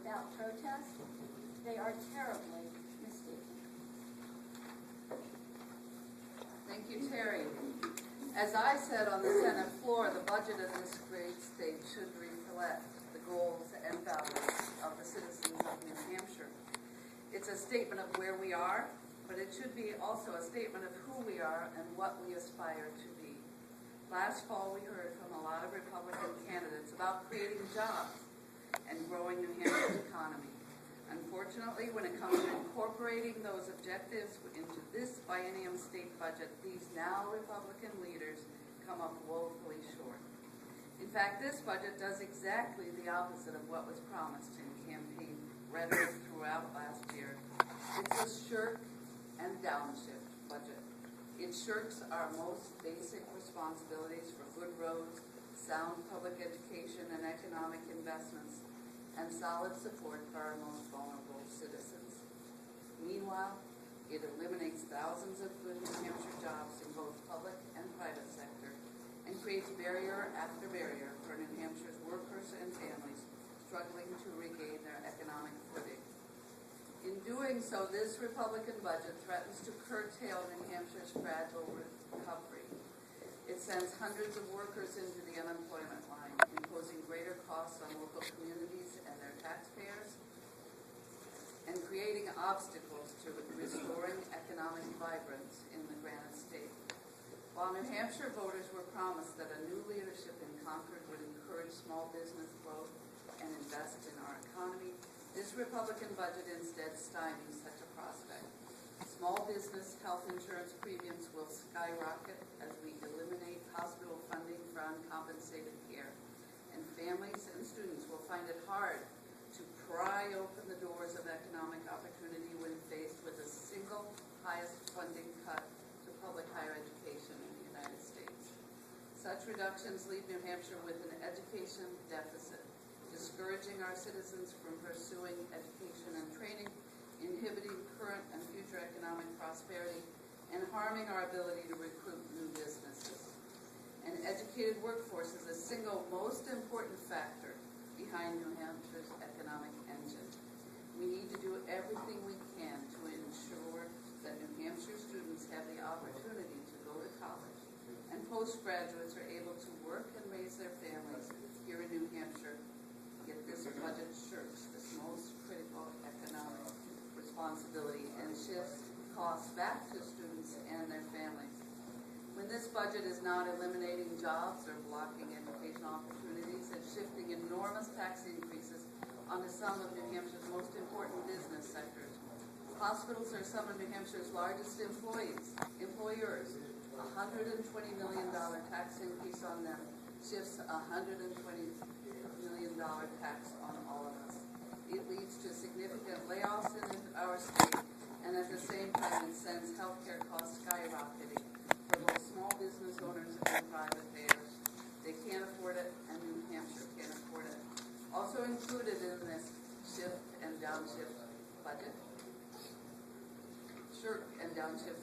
without protest, they are terribly mistaken. Thank you, Terry. As I said on the Senate floor, the budget of this great state should reflect the goals and values of the citizens of New Hampshire. It's a statement of where we are, but it should be also a statement of who we are and what we aspire to be. Last fall, we heard from a lot of Republican candidates about creating jobs and growing New Hampshire's economy. Unfortunately, when it comes to incorporating those objectives into this biennium state budget, these now Republican leaders come up woefully short. In fact, this budget does exactly the opposite of what was promised in campaign rhetoric throughout last year. It's a shirk and downshift budget. It shirks our most basic responsibilities for good roads, sound public education and economic investments, and solid support for our most vulnerable citizens. Meanwhile, it eliminates thousands of good New Hampshire jobs in both public and private sector and creates barrier after barrier for New Hampshire's workers and families struggling to regain their economic footing. In doing so, this Republican budget threatens to curtail New Hampshire's fragile recovery. It sends hundreds of workers into the unemployment line, imposing greater costs on local communities and their taxpayers, and creating obstacles to restoring economic vibrance in the Granite State. While New Hampshire voters were promised that a new leadership in Concord would encourage small business growth and invest in our economy, this Republican budget instead stymies such a prospect. Small business health insurance premiums will skyrocket as we eliminate hospital funding for uncompensated care, and families and students will find it hard to pry open the doors of economic opportunity when faced with the single highest funding cut to public higher education in the United States. Such reductions leave New Hampshire with an education deficit, discouraging our citizens from pursuing education and training, inhibiting current and future economic prosperity, and harming our ability to recruit new businesses. An educated workforce is the single most important factor behind New Hampshire's economic engine. We need to do everything we can to ensure that New Hampshire students have the opportunity to go to college, and postgraduates are able to work and raise their families here in New Hampshire. Yet this budget shirks this most critical economic responsibility and shifts costs back to students and their families. When this budget is not eliminating jobs or blocking educational opportunities, it's shifting enormous tax increases onto some of New Hampshire's most important business sectors. Hospitals are some of New Hampshire's largest employers. A $120 million tax increase on them shifts $120 million tax on all of us. It leads to significant layoffs in our state, and at the same time it sends healthcare costs skyrocketing for both small business owners and private payers. They can't afford it, and New Hampshire can't afford it. Also included in this shirk and downshift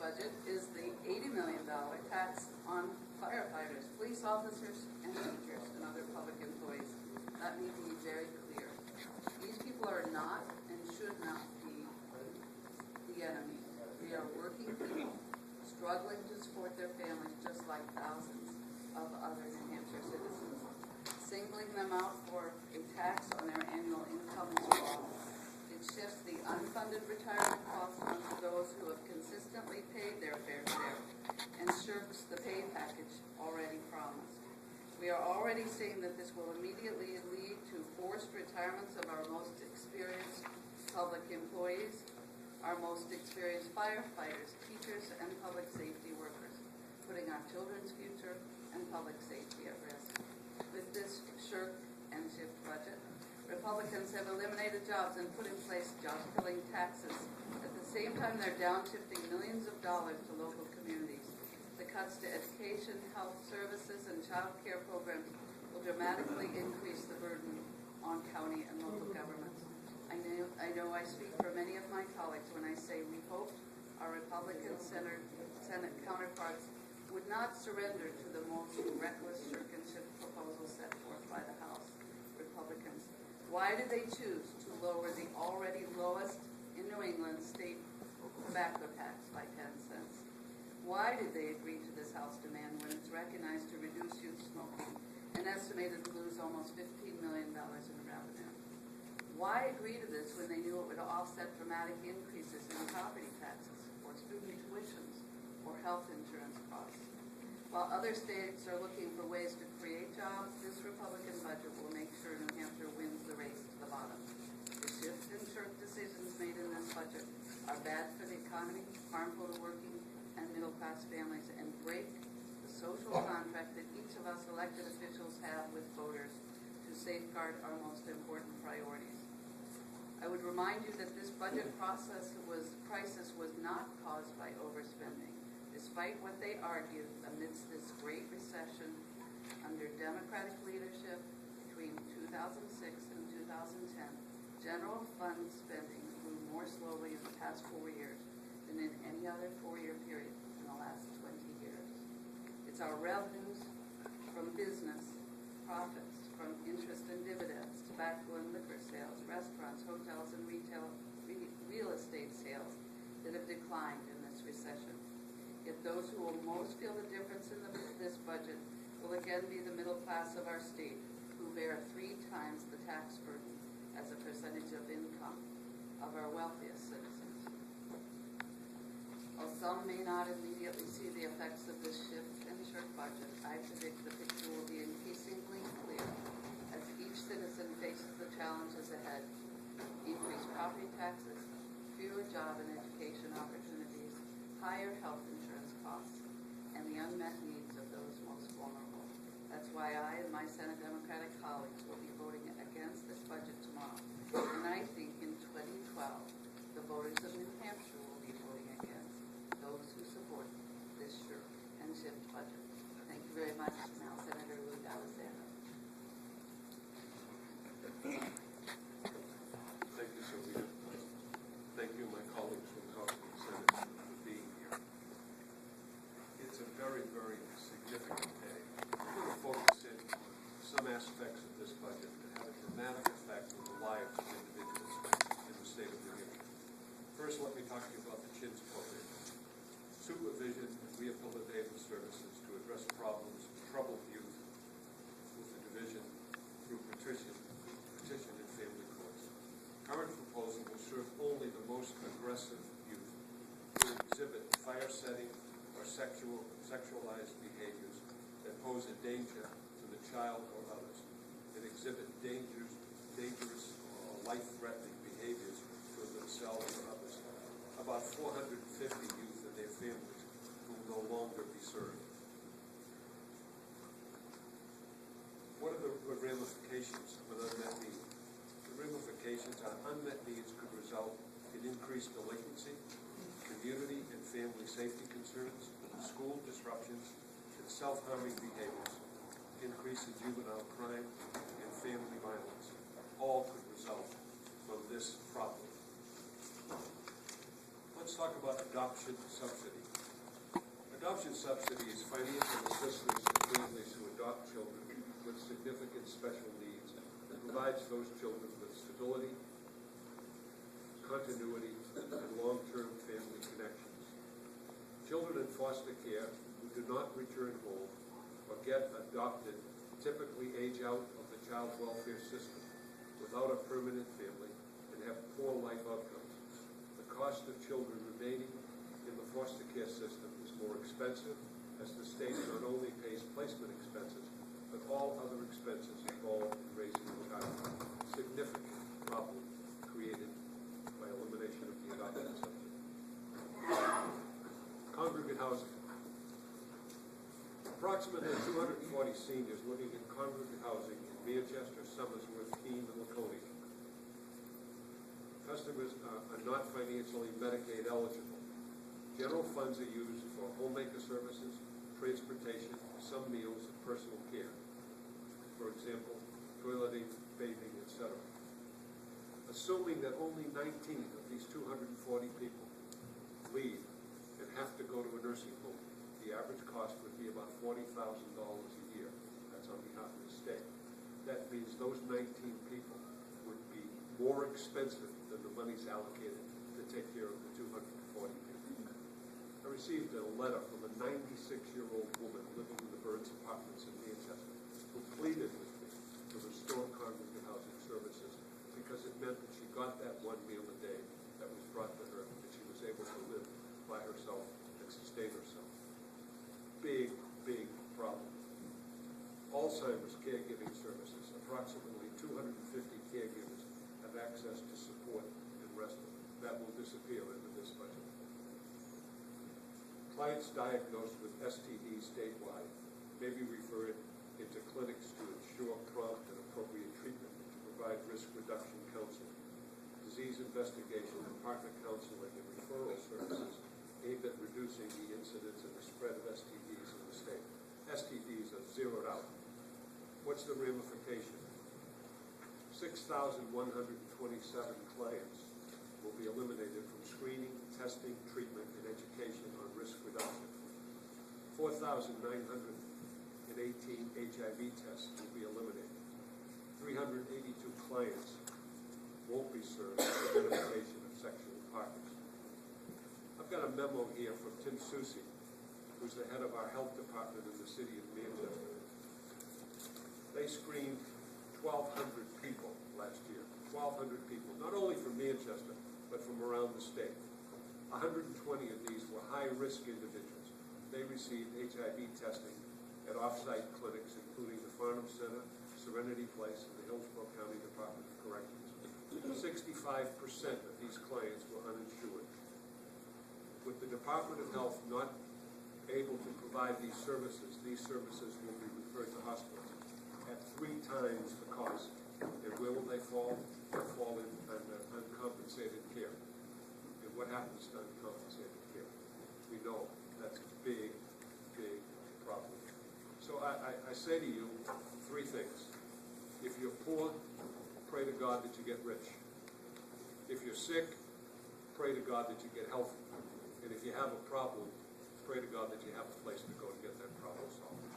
budget is the $80 million tax on firefighters, police officers, and teachers, and other public employees. Let me be very clear. These people are not and should not be the enemy. They are working people struggling to support their families just like thousands of other New Hampshire citizens. Singling them out for a tax on their annual income is wrong. It shifts the unfunded retirement costs onto those who have consistently paid their fair share and shirks the pay package already promised. We are already seeing that this will immediately lead to forced retirements of our most experienced public employees, our most experienced firefighters, teachers, and public safety workers, putting our children's future and public safety at risk. With this shirk and shift budget, Republicans have eliminated jobs and put in place job-killing taxes. At the same time, they're downshifting millions of dollars to local communities. The cuts to education, health services, and child care programs will dramatically increase the burden on county and local governments. I know I speak for many of my colleagues when I say we hope our Republican Senate counterparts would not surrender to the most reckless shirk and shift proposals set forth by the House Republicans. Why did they choose to lower the already lowest in New England state tobacco tax by 10 cents. Why did they agree to this House demand when it's recognized to reduce youth smoking and estimated to lose almost $15 million in revenue? Why agree to this when they knew it would offset dramatic increases in property taxes or student tuitions or health insurance costs? While other states are looking for ways to create jobs, this Republican budget will make sure New Hampshire wins the race to the bottom. The shift and shirk decisions made in this budget are bad for the economy, harmful to working and middle-class families, and break the social contract that each of us elected officials have with voters to safeguard our most important priorities. I would remind you that this budget crisis was not caused by overspending. Despite what they argued, amidst this great recession, under Democratic leadership between 2006 and 2010, general fund spending grew more slowly in the past 4 years than in any other 4-year period in the last 20 years. It's our revenues from business, profits from interest and dividends, tobacco and liquor sales, restaurants, hotels, and real estate sales that have declined in this recession. Yet those who will most feel the difference in this budget will again be the middle class of our state, who bear 3 times the tax burden as a percentage of income of our wealthiest citizens. While some may not immediately see the effects of this shift and shirk budget, I predict the picture will be increasingly clear as each citizen faces the challenges ahead: increased property taxes, fewer job and education opportunities, higher health insurance costs, and the unmet needs of those most vulnerable. That's why I and my Senate Democratic colleagues will be voting against this budget tomorrow. And I think in 2012, the voters of New Hampshire will be voting against those who support this shirk and shift budget. Thank you very much. Now, Senator Lou D'Alessandro. Thank you, Sylvia. Thank you, my colleagues from the House and Senate, for being here. It's a very, very significant day. We're going to focus in on some aspects of this budget that have a dramatic effect on the lives of individuals in the state of New Hampshire. First, let me talk to you about the CHIDS program. Supervision and rehabilitative services to address problems of troubled youth with the division through petition and family courts. Current proposal will serve only the most aggressive youth who exhibit fire-setting or sexualized behaviors that pose a danger to the child or others, and exhibit dangerous or life-threatening behaviors to themselves or others. About 450 youth and their families will no longer be served. What are the ramifications of an unmet need? The ramifications are unmet needs could result in increased delinquency, community and family safety concerns, school disruptions, and self-harming behaviors, increase in juvenile crime, and family violence. All could result from this problem. Let's talk about adoption subsidy. Adoption subsidy is financial assistance to families who adopt children with significant special needs and provides those children with stability, continuity, and long-term family connections. Children in foster care who do not return home or get adopted typically age out of the child welfare system without a permanent family and have poor life outcomes. The cost of children remaining in the foster care system is more expensive, as the state not only pays placement expenses, but all other expenses involved in raising a child. Significant problem created by elimination of the adoption subsidy. Congregate housing. Approximately 240 seniors living in congregate housing in Manchester, Somersworth, Keene, and Laconia. Customers are not financially Medicaid eligible. General funds are used for homemaker services, transportation, some meals, and personal care. For example, toileting, bathing, etc. Assuming that only 19 of these 240 people leave and have to go to a nursing home, the average cost would be about $40,000 a year. That's on behalf of the state. That means those 19 people would be more expensive than the monies allocated to take care of the 240 people. I received a letter from a 96-year-old woman living in the Burns Apartments in Manchester who pleaded with me to restore congregate housing services because it meant that she got that one meal a day that was brought to her, and she was able to live by herself and sustain herself. Big, big problem. Alzheimer's caregiving services. Approximately 250 caregivers have access to support and respite. That will disappear into this budget. Clients diagnosed with STDs statewide may be referred into clinics to ensure prompt and appropriate treatment and to provide risk reduction counseling, disease investigation and partner counseling and referral services aimed at reducing the incidence and the spread of STDs in the state. STDs are zeroed out. What's the ramification? 6,127 clients will be eliminated from screening, testing, treatment, and education on risk reduction. 4,918 HIV tests will be eliminated. 382 clients won't be served with identification of sexual partners. I've got a memo here from Tim Susi, who's the head of our health department in the city of Manchester. They screened 1,200 people last year. 1,200 people, not only from Manchester, but from around the state. 120 of these were high-risk individuals. They received HIV testing at off-site clinics, including the Farnham Center, Serenity Place, and the Hillsborough County Department of Corrections. 65% of these clients were uninsured. With the Department of Health not able to provide these services will be referred to hospitals at 3 times the cost. And where will they fall? They'll fall in uncompensated care. And what happens to uncompensated care? We know that's a big, big problem. So I say to you 3 things. If you're poor, pray to God that you get rich. If you're sick, pray to God that you get healthy. And if you have a problem, pray to God that you have a place to go to get that problem solved.